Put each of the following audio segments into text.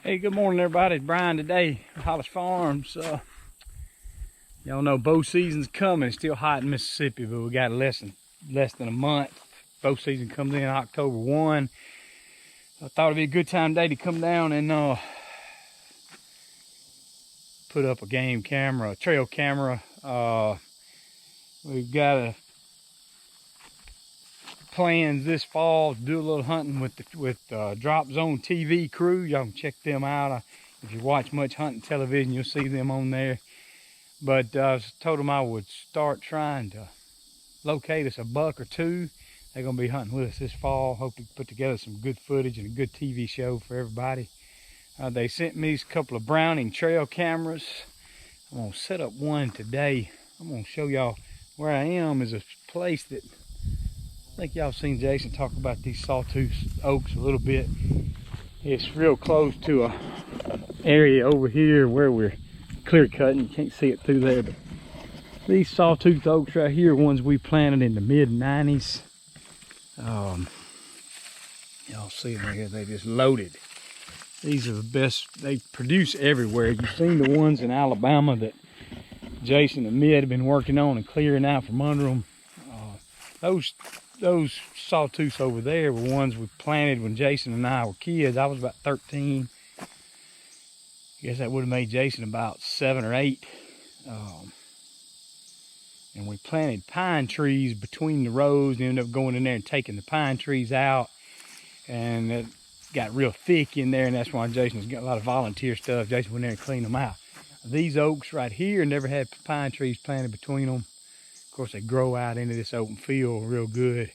Hey, good morning, everybody. It's Brian today at Hollis Farms. Y'all know bow season's coming. It's still hot in Mississippi, but we got less than a month. Bow season comes in October 1. I thought it'd be a good time today to come down and put up a game camera, a trail camera. We've got plans this fall to do a little hunting with Drop Zone TV crew. Y'all can check them out. If you watch much hunting television, you'll see them on there. But I told them I would start trying to locate us a buck or two. They're going to be hunting with us this fall. Hope to put together some good footage and a good TV show for everybody. They sent me a couple of Browning trail cameras. I'm going to set up one today. I'm going to show y'all where I am. Is a place that I think y'all seen Jason talk about these sawtooth oaks a little bit. It's real close to a area over here where we're clear cutting. You can't see it through there, but these sawtooth oaks right here are ones we planted in the mid-90s. Y'all see them right here, they just loaded. These are the best. They produce everywhere. You've seen the ones in Alabama that Jason and Mid have been working on and clearing out from under them. Those sawtooths over there were ones we planted when Jason and I were kids. I was about 13. I guess that would have made Jason about 7 or 8. And we planted pine trees between the rows and ended up going in there and taking the pine trees out. And it got real thick in there, and that's why Jason's got a lot of volunteer stuff. Jason went in there and cleaned them out. These oaks right here never had pine trees planted between them. Of course, they grow out into this open field real good.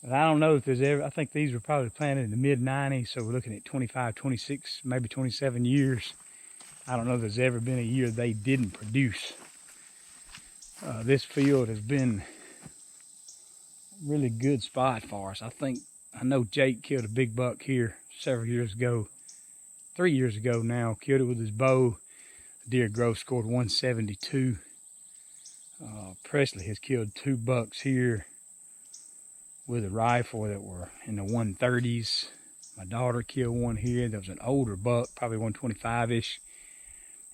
But I don't know if there's ever, I think these were probably planted in the mid-90s, so we're looking at 25, 26, maybe 27 years. I don't know if there's ever been a year they didn't produce. This field has been a really good spot for us. I know Jake killed a big buck here several years ago, 3 years ago now, killed it with his bow. The deer growth scored 172. Presley has killed 2 bucks here with a rifle that were in the 130s. My daughter killed one here that was an older buck, probably 125-ish.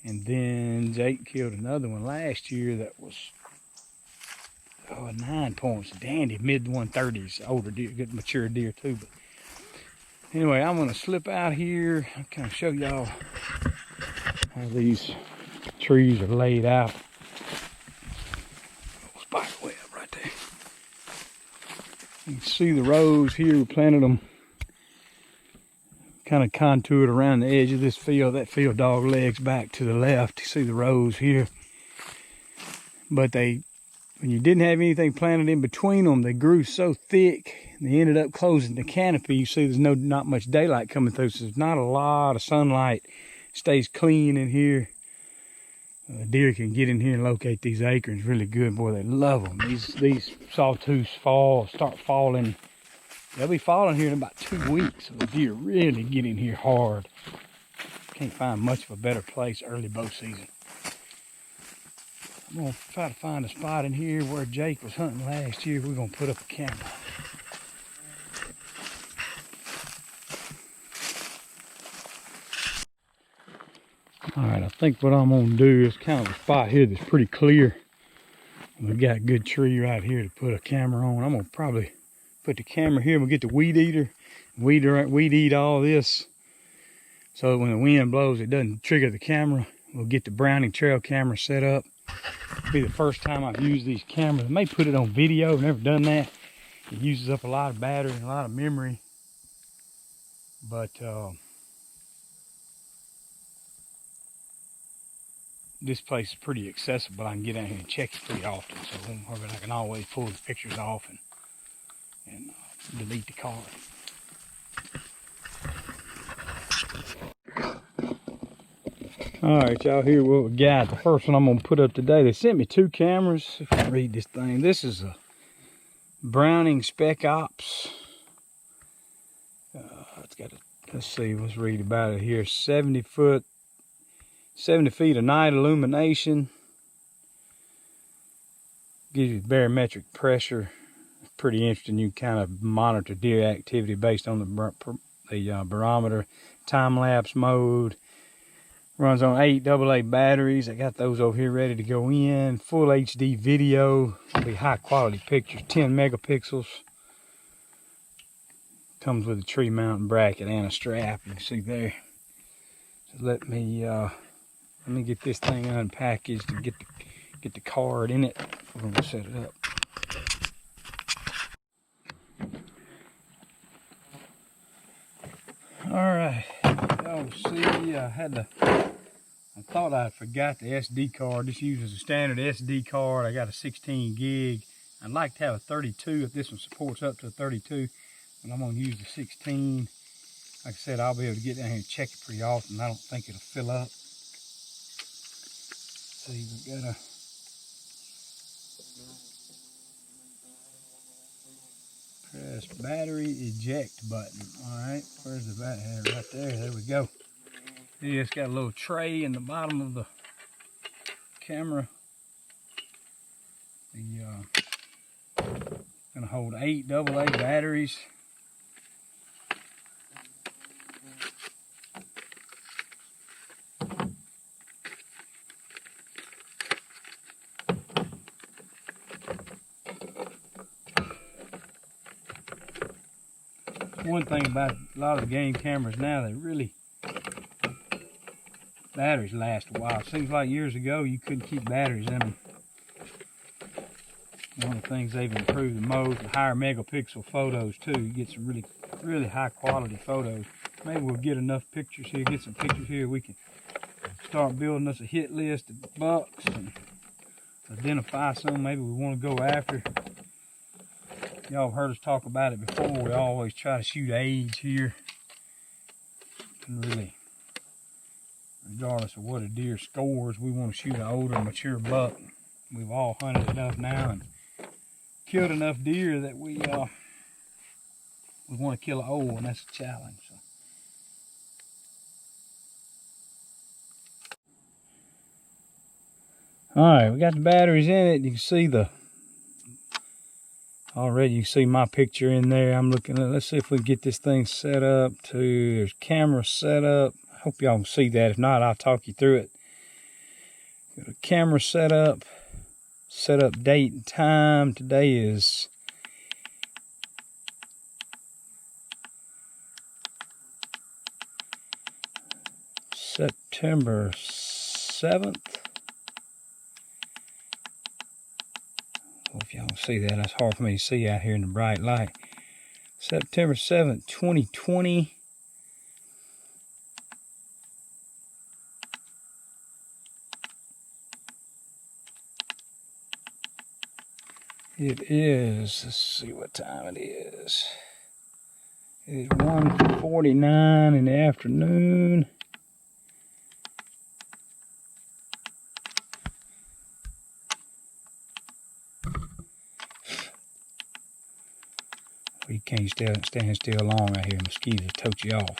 And then Jake killed another one last year that was 9 points, dandy, mid-130s, older deer, good mature deer too. But anyway, I'm gonna slip out here and kind of show y'all how these trees are laid out. Spider web right there. You can see the rows here. We planted them kind of contoured around the edge of this field. That field dog legs back to the left. You see the rows here. But when you didn't have anything planted in between them, they grew so thick and they ended up closing the canopy. You see there's not much daylight coming through, so there's not a lot of sunlight. It stays clean in here. Deer can get in here and locate these acorns really good. Boy, they love them. These sawtooths start falling. They'll be falling here in about 2 weeks. So the deer really get in here hard. Can't find much of a better place early bow season. I'm gonna try to find a spot in here where Jake was hunting last year. We're gonna put up a camera. All right, I think what I'm gonna do is kind of a spot here that's pretty clear. We've got a good tree right here to put a camera on. I'm gonna probably put the camera here. We'll get the weed eater, weed eat all this, so that when the wind blows, it doesn't trigger the camera. We'll get the Browning trail camera set up. It'll be the first time I've used these cameras. I may put it on video. I've never done that. It uses up a lot of battery and a lot of memory. But this place is pretty accessible. I can get out here and check it pretty often, so I can always pull the pictures off and delete the card. All right, y'all, here what we got. The first one I'm gonna put up today. They sent me 2 cameras. If I read this thing, this is a Browning Spec Ops. It's got let's see, let's read about it here. 70 feet of night illumination. Gives you barometric pressure. It's pretty interesting. You kind of monitor deer activity based on the barometer, time-lapse mode. Runs on 8 AA batteries. I got those over here ready to go in. Full HD video. It'll be high quality pictures, 10 megapixels. Comes with a tree mounting bracket and a strap. You can see there. So let me get this thing unpackaged and get the card in it. We're gonna set it up. All right, y'all see, I thought I forgot the SD card. This uses a standard SD card. I got a 16 gig. I'd like to have a 32 if this one supports up to a 32. But I'm gonna use the 16. Like I said, I'll be able to get down here and check it pretty often. I don't think it'll fill up. See, we got a press battery eject button. All right, where's the battery? Right there. There we go. Yeah, it's got a little tray in the bottom of the camera. Gonna hold 8 AA batteries. One thing about a lot of the game cameras now, they really, batteries last a while. Seems like years ago you couldn't keep batteries in them. One of the things they've improved the most, the higher megapixel photos too. You get some really high quality photos. Maybe we'll get enough pictures here, get some pictures here. We can start building us a hit list of bucks and identify some maybe we want to go after. Y'all have heard us talk about it before. We always try to shoot age here. And really, regardless of what a deer scores, we want to shoot an older, mature buck. We've all hunted enough now and killed enough deer that we want to kill an old one. That's a challenge. So. All right, we got the batteries in it. You can see already you see my picture in there. I'm looking at, let's see if we can get this thing set up to, there's camera set up. I hope y'all can see that. If not, I'll talk you through it. Got a camera set up date and time. Today is September 7th. If y'all can see that, that's hard for me to see out here in the bright light. September 7th, 2020. It is, let's see what time it is. It is 1:49 in the afternoon. You can't stand still long out here. Mosquitoes tote you off.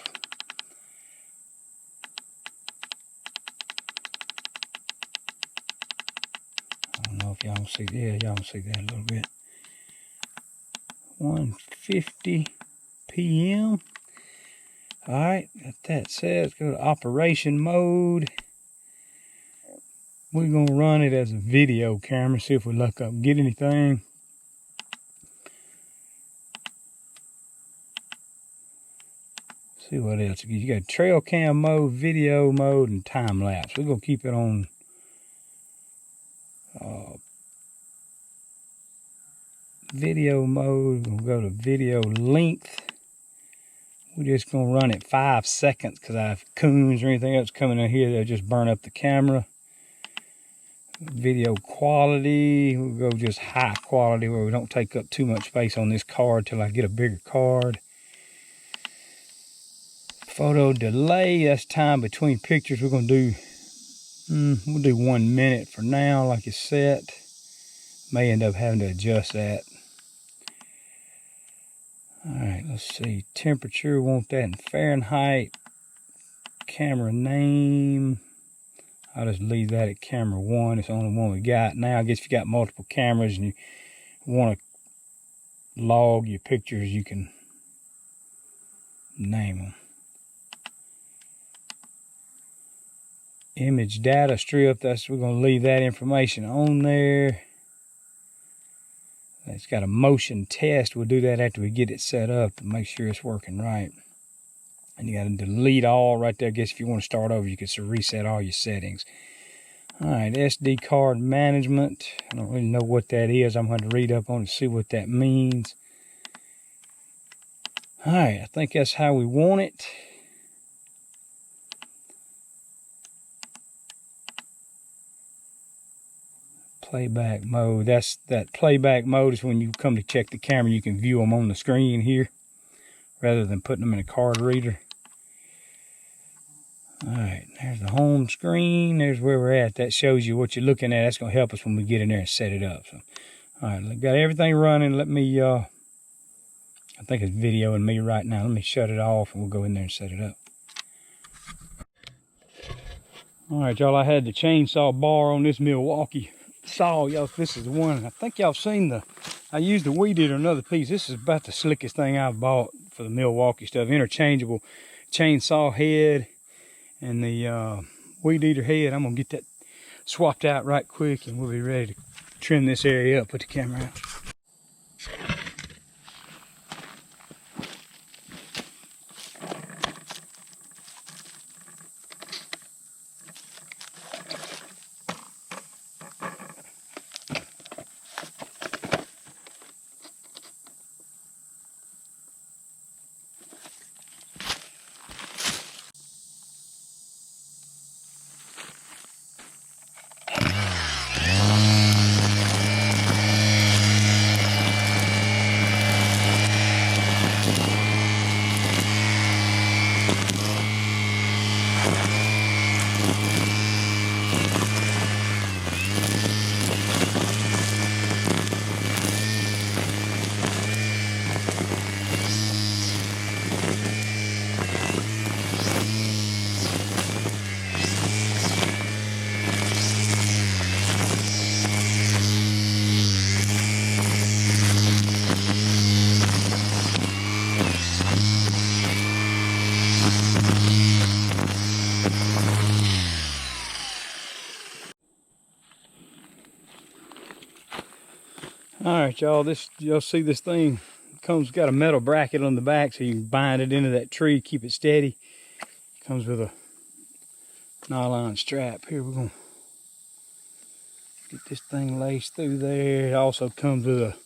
I don't know if y'all can see that. Yeah, y'all can see that a little bit. 1:50 p.m. Alright, got that set. Let's go to operation mode. We're going to run it as a video camera. See if we look up and get anything. See what else. You got trail cam mode, video mode, and time lapse. We're going to keep it on video mode. We'll go to video length. We're just going to run it 5 seconds because I have coons or anything else coming in here, they'll just burn up the camera. Video quality, we'll go just high quality where we don't take up too much space on this card till I get a bigger card. Photo delay, that's time between pictures. We're going to do, we'll do 1 minute for now like it's set. May end up having to adjust that. Alright, let's see. Temperature, want that in Fahrenheit. Camera name. I'll just leave that at camera 1. It's the only one we got. Now, I guess if you got multiple cameras and you want to log your pictures, you can name them. Image data strip, we're going to leave that information on there. It's got a motion test. We'll do that after we get it set up to make sure it's working right. And you got to delete all right there. I guess if you want to start over, you can reset all your settings. All right, SD card management. I don't really know what that is. I'm going to read up on it to see what that means. All right, I think that's how we want it. Playback mode. That playback mode is when you come to check the camera, you can view them on the screen here rather than putting them in a card reader. All right, there's the home screen. There's where we're at. That shows you what you're looking at. That's going to help us when we get in there and set it up. So, all right, got everything running. Let me, I think it's videoing me right now. Let me shut it off and we'll go in there and set it up. All right, y'all, I had the chainsaw bar on this Milwaukee saw. Y'all, this is the one. I think y'all seen I used the weed eater, another piece. This is about the slickest thing I've bought for the Milwaukee stuff. Interchangeable chainsaw head and the weed eater head. I'm gonna get that swapped out right quick and we'll be ready to trim this area up, put the camera out. All right, y'all, you'll see this thing got a metal bracket on the back so you can bind it into that tree, keep it steady. Comes with a nylon strap. Here, we're gonna get this thing laced through there. It also comes with a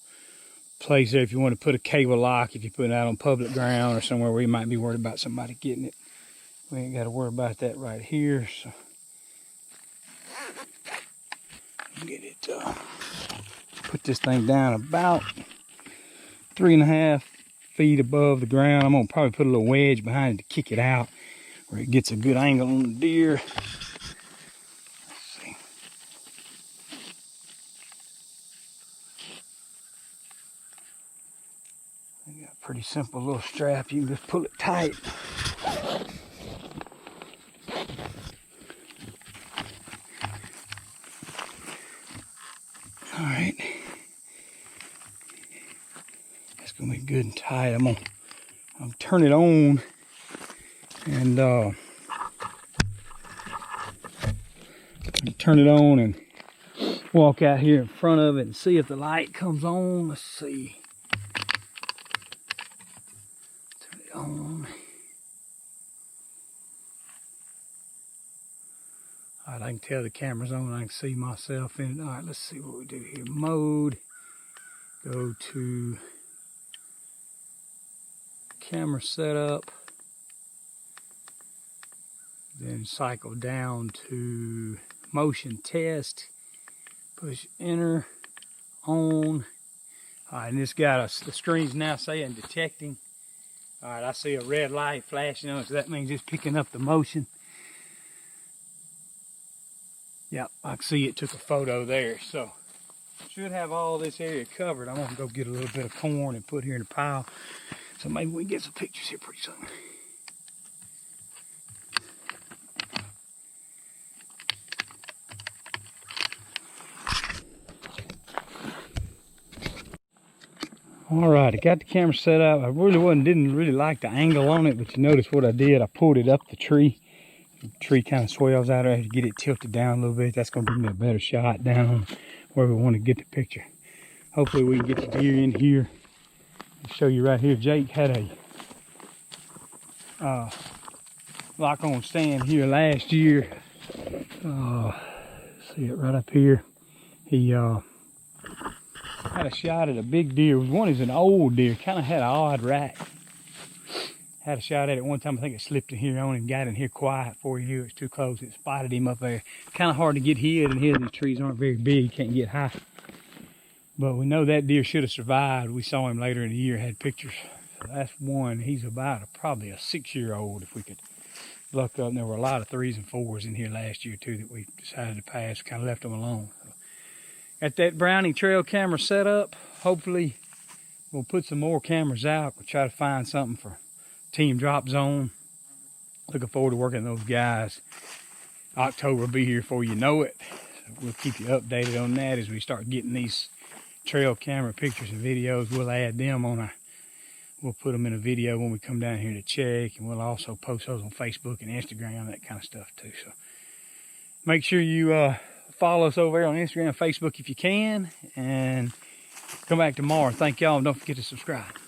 place there if you want to put a cable lock, if you're putting it out on public ground or somewhere where you might be worried about somebody getting it. We ain't got to worry about that right here. So get it put this thing down about 3.5 feet above the ground. I'm gonna probably put a little wedge behind it to kick it out where it gets a good angle on the deer. Let's see. I got a pretty simple little strap. You can just pull it tight. All right. That's gonna be good and tight. I'm gonna turn it on and walk out here in front of it and see if the light comes on. Let's see. Turn it on. All right, I can tell the camera's on. I can see myself in it. All right, let's see what we do here. Mode. Go to camera setup. Then cycle down to motion test. Push enter. On. All right, and this got us. The screen's now saying detecting. All right, I see a red light flashing on it, so that means it's picking up the motion. Yep, I can see it took a photo there. So should have all this area covered. I'm gonna go get a little bit of corn and put here in a pile. So maybe we can get some pictures here pretty soon. All right, I got the camera set up. I didn't really like the angle on it, but you notice what I did. I pulled it up the tree. The tree kind of swells out there to get it tilted down a little bit. That's going to give me a better shot down on where we want to get the picture. Hopefully we can get the deer in here. I'll show you right here. Jake had a lock-on stand here last year. See it right up here. He had a shot at a big deer. One is an old deer, kind of had an odd rack. Had a shot at it one time. I think it slipped in here on him, got in here quiet before he knew it was too close. It spotted him up there. Kind of hard to get hid, and here these trees aren't very big, can't get high. But we know that deer should have survived. We saw him later in the year, had pictures. So that's one. He's about probably a 6-year-old if we could luck up. And there were a lot of 3s and 4s in here last year too that we decided to pass. Kind of left them alone. So, got that Browning trail camera set up. Hopefully we'll put some more cameras out. We'll try to find something for Team Drop Zone. Looking forward to working with those guys. October will be here before you know it. So we'll keep you updated on that as we start getting these trail camera pictures and videos. We'll add them on we'll put them in a video when we come down here to check, and we'll also post those on Facebook and Instagram, that kind of stuff too. So make sure you follow us over there on Instagram and Facebook if you can, and come back tomorrow. Thank y'all, and don't forget to subscribe.